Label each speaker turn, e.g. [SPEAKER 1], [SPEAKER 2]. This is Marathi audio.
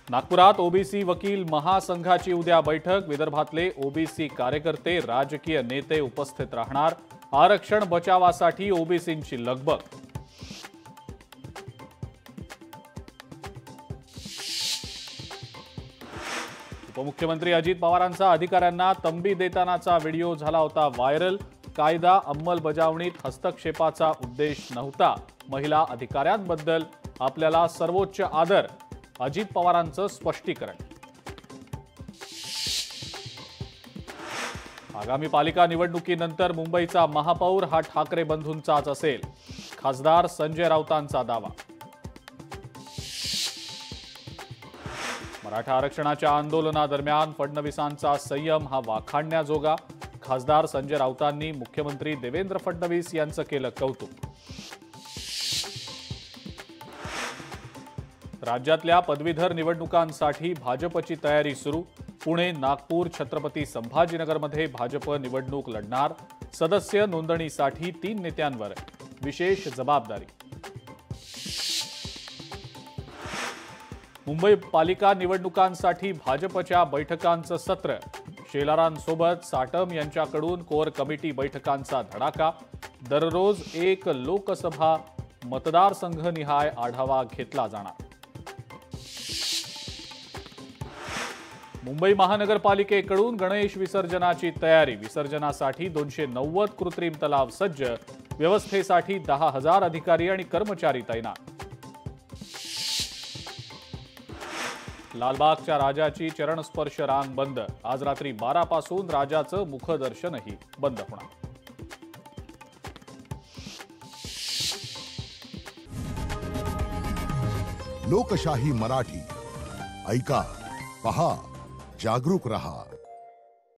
[SPEAKER 1] नागपुरात ओबीसी वकील महासंघाची उद्या बैठक। विदर्भातले ओबीसी कार्यकर्ते, राजकीय नेते उपस्थित राहणार। आरक्षण बचावासाठी ओबीसींची लगबग। उपमुख्यमंत्री अजित पवारांचा अधिकाऱ्यांना तंबी देतानाचा व्हिडिओ झाला होता व्हायरल। कायदा अंमलबजावणीत हस्तक्षेपाचा उद्देश नव्हता। महिला अधिकाऱ्यांबद्दल आपल्याला सर्वोच्च आदर, अजित पवारांचं स्पष्टीकरण। आगामी पालिका निवडणुकीनंतर मुंबईचा महापौर हा ठाकरे बंधूंचाच असेल, खासदार संजय राऊतांचा दावा। मराठा आरक्षणाच्या आंदोलनादरम्यान फडणवीसांचा संयम हा वाखाणण्याजोगा। खासदार संजय राऊतांनी मुख्यमंत्री देवेंद्र फडणवीस यांचं केलं कौतुक। राज्यातल्या पदवीधर निवडणुकांसाठी भाजपची तयारी सुरू। पुणे, नागपूर, छत्रपती संभाजीनगरमध्ये भाजप निवडणूक लढणार। सदस्य नोंदणीसाठी 3 नेत्यांवर विशेष जबाबदारी। मुंबई पालिका निवडणुकांसाठी भाजपच्या बैठकांचं सत्र। शेलारांसोबत साटम यांच्याकडून कोर कमिटी बैठकांचा धडाका। दररोज एक लोकसभा मतदारसंघनिहाय आढावा घेतला जाणार। मुंबई महानगरपालिकेकडून गणेश विसर्जनाची तयारी। विसर्जनासाठी 290 कृत्रिम तलाव सज्ज। व्यवस्थेसाठी 10,000 अधिकारी आणि कर्मचारी तैनात। लालबागच्या राजाची चरणस्पर्श रांग बंद। आज रात्री 12 पासून राजाचं मुखदर्शनही बंद होणार।
[SPEAKER 2] लोकशाही मराठी ऐका, पहा, जागरूक रहा।